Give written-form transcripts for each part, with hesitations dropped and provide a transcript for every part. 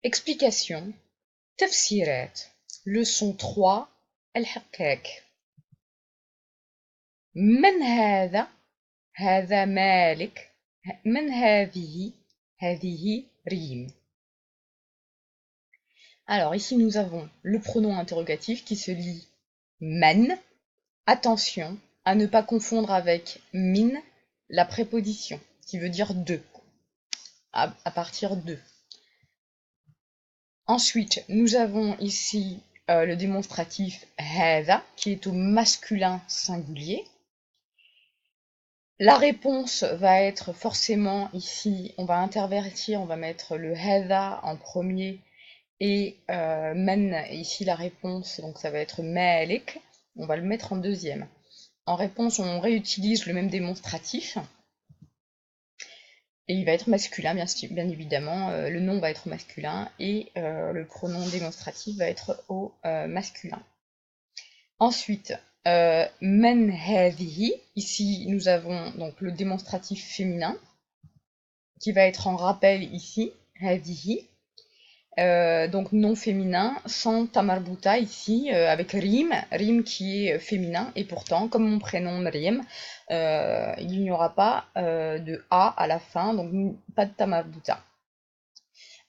Explication. تفسيرات. Leçon 3. الحقاك. من هذا؟ هذا مالك. من هذه؟ هذه ريم. Alors ici nous avons le pronom interrogatif qui se lit man. Attention à ne pas confondre avec min, la préposition, qui veut dire de, à partir de. Ensuite, nous avons ici le démonstratif هذا, qui est au masculin singulier. La réponse va être forcément ici, on va intervertir, on va mettre le هذا en premier et man, ici la réponse, donc ça va être مالك, on va le mettre en deuxième. En réponse, on réutilise le même démonstratif. Et il va être masculin, bien évidemment. Le nom va être masculin et le pronom démonstratif va être au masculin. Ensuite, men هذه. Ici, nous avons donc le démonstratif féminin qui va être en rappel ici, هذه. Donc nom féminin, sans tamarbuta ici, avec rim qui est féminin, et pourtant, comme mon prénom Maryam, il n'y aura pas de A à la fin, donc pas de tamarbuta.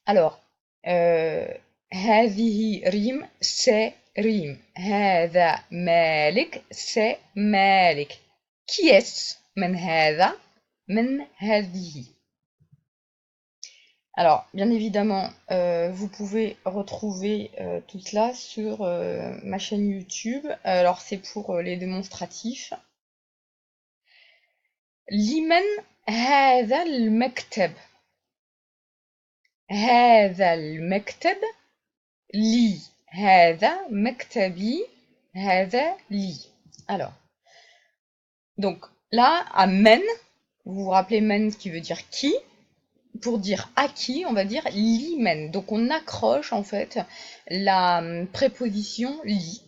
Alors, هذه rim, c'est rim. هذا مالك, c'est مالك. Qui est-ce? من هذا, من هذه. Alors, bien évidemment, vous pouvez retrouver tout cela sur ma chaîne YouTube. Alors, c'est pour les démonstratifs. لمن هذا المكتب؟ هذا المكتب لي. هذا مكتبي. هذا لي. Alors, donc là, à men, vous vous rappelez men qui veut dire qui? Pour dire à qui, on va dire limen. Donc on accroche en fait la préposition li.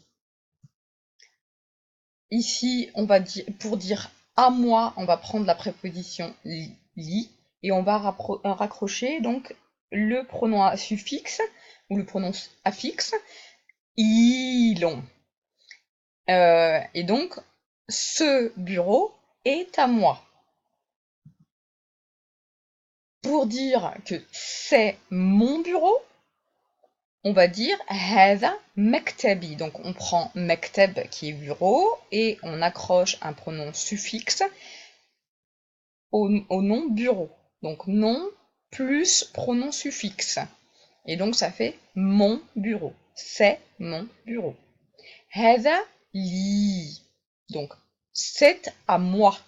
Ici, on va dire, pour dire à moi, on va prendre la préposition li et on va raccrocher donc le pronom suffixe ou le pronom affixe ilon. Et donc, ce bureau est à moi. Pour dire que c'est mon bureau, on va dire هذا مكتبي. Donc on prend مكتب qui est bureau et on accroche un pronom suffixe au nom bureau. Donc nom plus pronom suffixe. Et donc ça fait mon bureau. C'est mon bureau. هذا لي. Donc c'est à moi.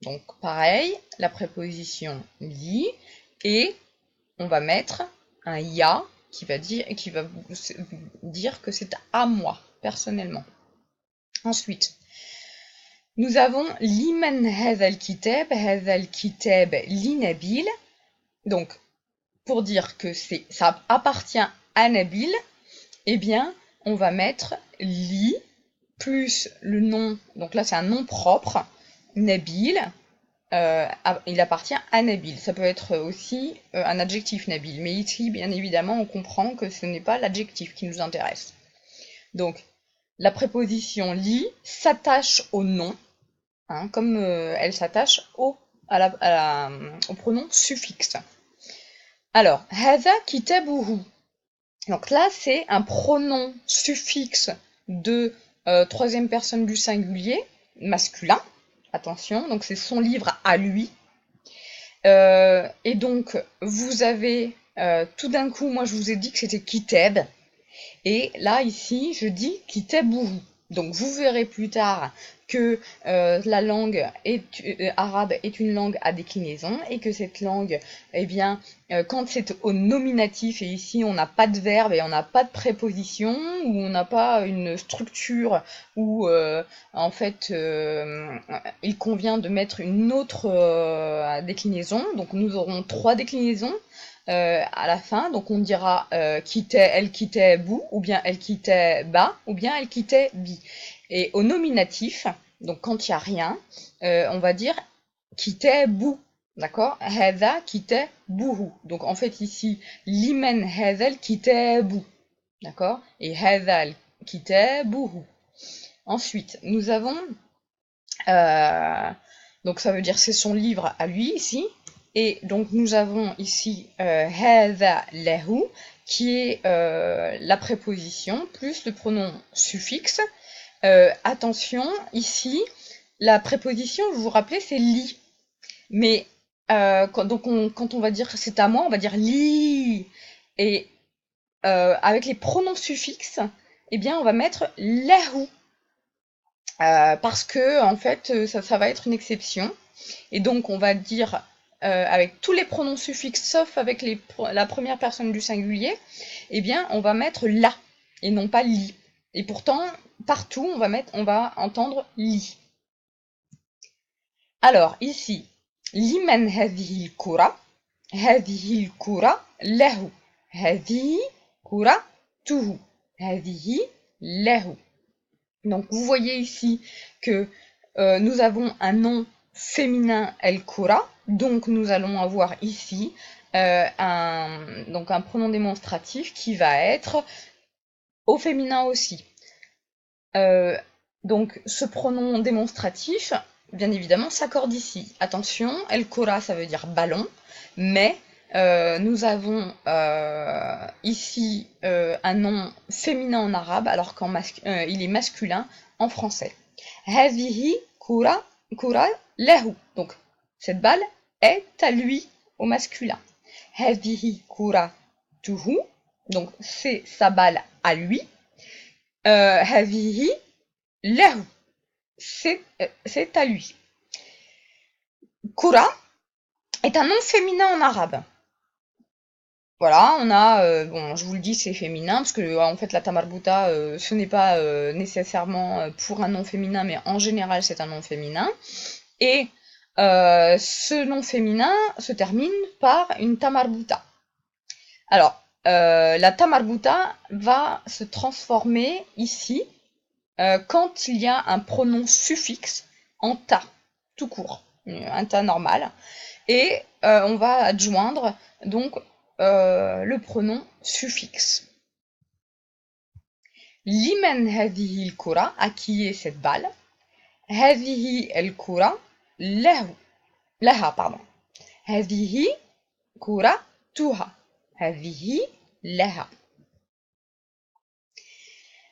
Donc pareil, la préposition li et on va mettre un ya qui va dire que c'est à moi, personnellement. Ensuite, nous avons liman hadha al-kitab li Nabil. Donc, pour dire que ça appartient à Nabil, eh bien, on va mettre li plus le nom, donc là c'est un nom propre, Nabil. Il appartient à Nabil. Ça peut être aussi un adjectif Nabil, mais ici, bien évidemment, on comprend que ce n'est pas l'adjectif qui nous intéresse. Donc, la préposition li s'attache au nom, hein, comme elle s'attache au pronom suffixe. Alors, هذا كتابه. Donc là, c'est un pronom suffixe de troisième personne du singulier, masculin. Attention, donc c'est son livre à lui. Et donc, vous avez, tout d'un coup, moi je vous ai dit que c'était kitab. Et là, ici, je dis kitabuhu. Donc, vous verrez plus tard que la langue arabe est une langue à déclinaison et que cette langue, eh bien, quand c'est au nominatif, et ici on n'a pas de verbe et on n'a pas de préposition, ou on n'a pas une structure où en fait il convient de mettre une autre déclinaison, donc nous aurons 3 déclinaisons. À la fin, donc on dira elle quittait bou, ou bien elle quittait ba, ou bien elle quittait bi. Et au nominatif, donc quand il n'y a rien, on va dire quittait bou. D'accord? هذا كتابه. Donc en fait ici, limen هذا الكتاب. D'accord? Et هذا كتابه. Ensuite, nous avons donc ça veut dire c'est son livre à lui ici. Et donc nous avons ici هذا له qui est la préposition plus le pronom suffixe. Attention, ici, la préposition, vous vous rappelez, c'est li. Mais quand on va dire c'est à moi, on va dire li. Et avec les pronoms suffixes, eh bien, on va mettre lahu. Parce que en fait, ça va être une exception. Et donc, on va dire avec tous les pronoms suffixes, sauf avec la première personne du singulier, eh bien, on va mettre la et non pas li. Et pourtant, partout, on va entendre li. Alors, ici, liman هذه الكرة هذه الكرة له هذه كرته هذه له. Donc vous voyez ici que nous avons un nom féminin el-kura, donc nous allons avoir ici un pronom démonstratif qui va être au féminin aussi. Donc ce pronom démonstratif, bien évidemment, s'accorde ici. Attention, el-kura ça veut dire ballon, mais nous avons ici un nom féminin en arabe, alors qu'il est masculin en français. هذه كرة له. Donc, cette balle est à lui au masculin. هذه كرته. Donc, c'est sa balle à lui. هذه له. C'est à lui. Kura est un nom féminin en arabe. Voilà, on a, bon, je vous le dis, c'est féminin, parce que en fait la tamarbuta, ce n'est pas nécessairement pour un nom féminin, mais en général c'est un nom féminin. Et ce nom féminin se termine par une tamarbuta. Alors, la tamarbuta va se transformer ici quand il y a un pronom suffixe en ta, tout court, un ta normal. Et on va adjoindre donc le pronom suffixe. Liman هذه الكرة, à qui est cette balle? هذه الكرة لها pardon. هذه كرتها. هذه لها.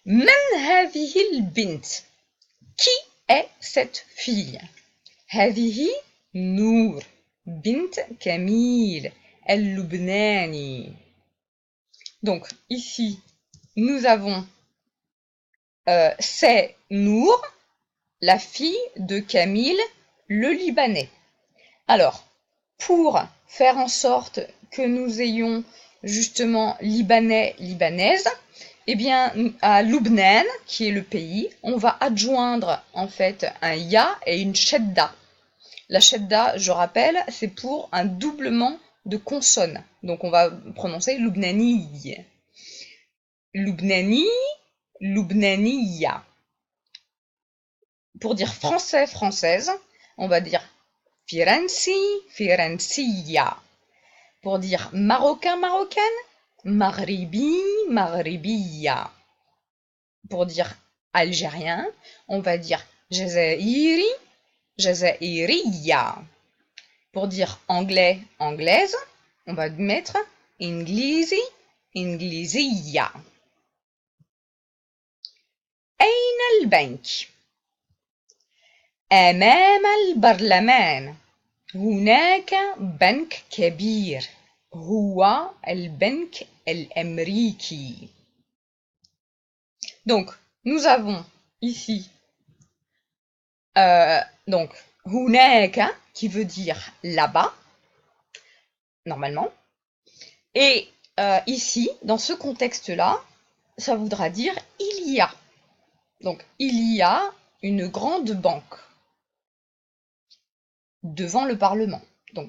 من هذه البنت? Qui est cette fille? هذه نور بنت كميل اللبناني. Donc ici nous avons c'est Nour, la fille de Camille le Libanais. Alors, pour faire en sorte que nous ayons justement Libanais, Libanaise, eh bien, à Lubnan, qui est le pays, on va adjoindre en fait un ya et une shedda. La shedda, je rappelle, c'est pour un doublement de consonnes. Donc on va prononcer Lubnani. Lubnani, Lubnaniya. Pour dire français, française, on va dire Firenzi, Firenziya. Pour dire marocain, marocaine, Maghribi, Maghribiya. Pour dire algérien, on va dire Jazairi, Jazairiya. Pour dire anglais, anglaise, on va mettre Inglisi, Inglisiya. أين البنك؟ أمام البرلمان. هناك بنك كبير. هو البنك الأمريكي. Donc, nous avons ici donc هناك qui veut dire là-bas, normalement. Et ici, dans ce contexte-là, ça voudra dire il y a. Donc, il y a une grande banque devant le Parlement. Donc,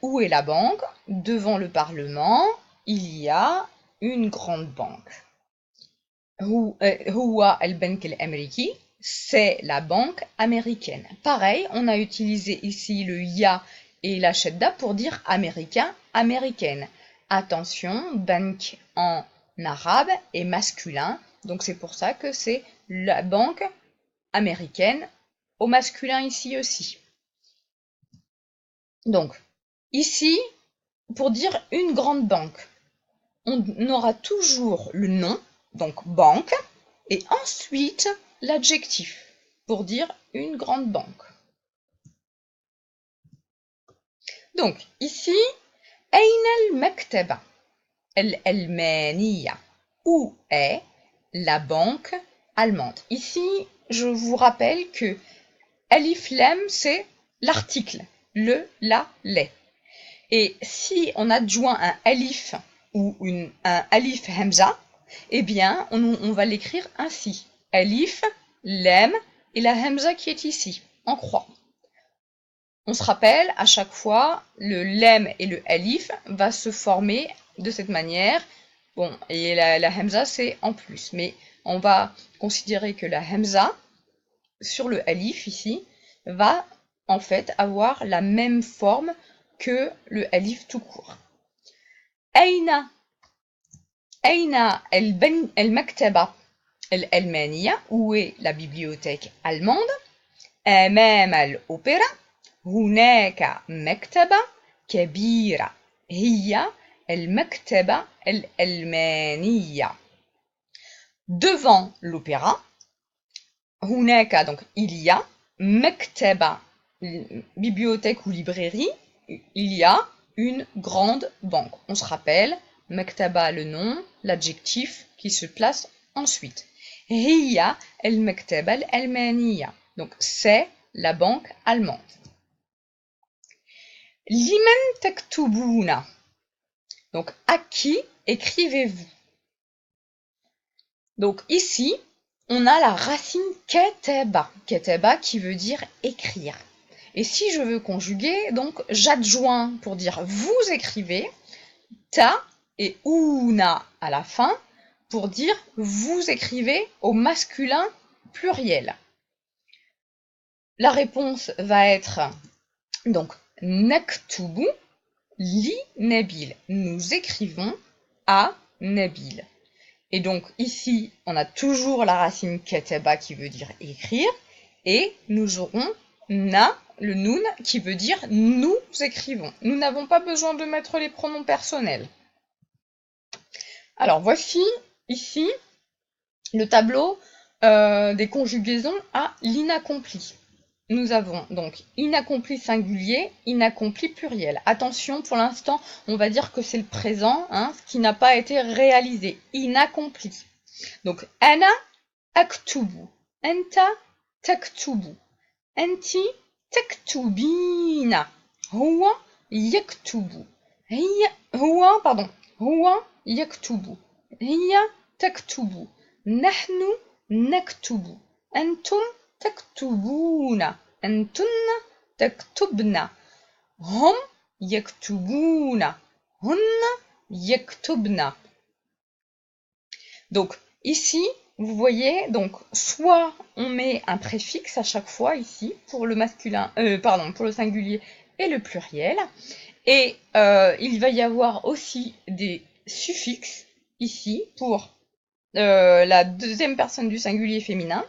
où est la banque? Devant le Parlement, il y a une grande banque. Huwa al-Bank al-Amriki, c'est la banque américaine. Pareil, on a utilisé ici le ya Et la shedda pour dire américain, américaine. Attention, bank en arabe est masculin, donc c'est pour ça que c'est la banque américaine au masculin ici aussi. Donc, ici, pour dire une grande banque, on aura toujours le nom, donc banque, et ensuite l'adjectif pour dire une grande banque. Donc, ici, أين المكتبة الألمانية? Où est la banque allemande? Ici, je vous rappelle que Alif Lam, c'est l'article, le, la, les. Et si on adjoint un alif ou un alif hamza, eh bien, on va l'écrire ainsi. Alif, lam et la hamza qui est ici, en croix. On se rappelle, à chaque fois, le lam et le alif va se former de cette manière. Bon, et la hamza, c'est en plus. Mais on va considérer que la hamza, sur le alif ici, va en fait avoir la même forme que le alif tout court. أين المكتبة الألمانية? Où est la bibliothèque allemande? أمام الأوبرا هناك مكتبة كبيرة هي المكتبة الألمانية. Devant l'opéra, هناك, donc il y a, مكتبة, bibliothèque ou librairie, il y a une grande banque. On se rappelle, مكتبة le nom, l'adjectif qui se place ensuite. هي المكتبة الألمانية. Donc c'est la banque allemande. لمن تكتبون? Donc à qui écrivez-vous? Donc ici, on a la racine keteba. Keteba qui veut dire écrire. Et si je veux conjuguer, donc j'adjoins pour dire vous écrivez, ta et una à la fin pour dire vous écrivez au masculin pluriel. La réponse va être donc naktubu li Nabil. Nous écrivons à Nabil. Et donc ici, on a toujours la racine keteba qui veut dire écrire, et nous aurons na, le noun, qui veut dire nous écrivons. Nous n'avons pas besoin de mettre les pronoms personnels. Alors voici ici le tableau des conjugaisons à l'inaccompli. Nous avons donc inaccompli singulier, inaccompli pluriel. Attention, pour l'instant, on va dire que c'est le présent, ce qui n'a pas été réalisé. Inaccompli. Donc, ana aktubu, anta taktubu, anti taktubina, huwa yaktubu, huwa yaktubu, hiya taktubu, nahnu naktubu, antum تكتبون أنتن تكتبن هم يكتبون هن يكتبن. Donc ici vous voyez, donc soit on met un préfixe à chaque fois ici pour le masculin, pour le singulier et le pluriel, et il va y avoir aussi des suffixes ici pour la deuxième personne du singulier féminin.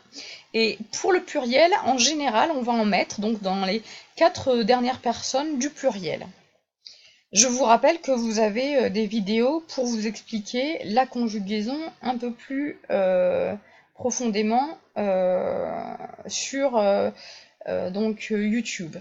Et pour le pluriel, en général, on va en mettre donc dans les 4 dernières personnes du pluriel. Je vous rappelle que vous avez des vidéos pour vous expliquer la conjugaison un peu plus profondément sur donc YouTube.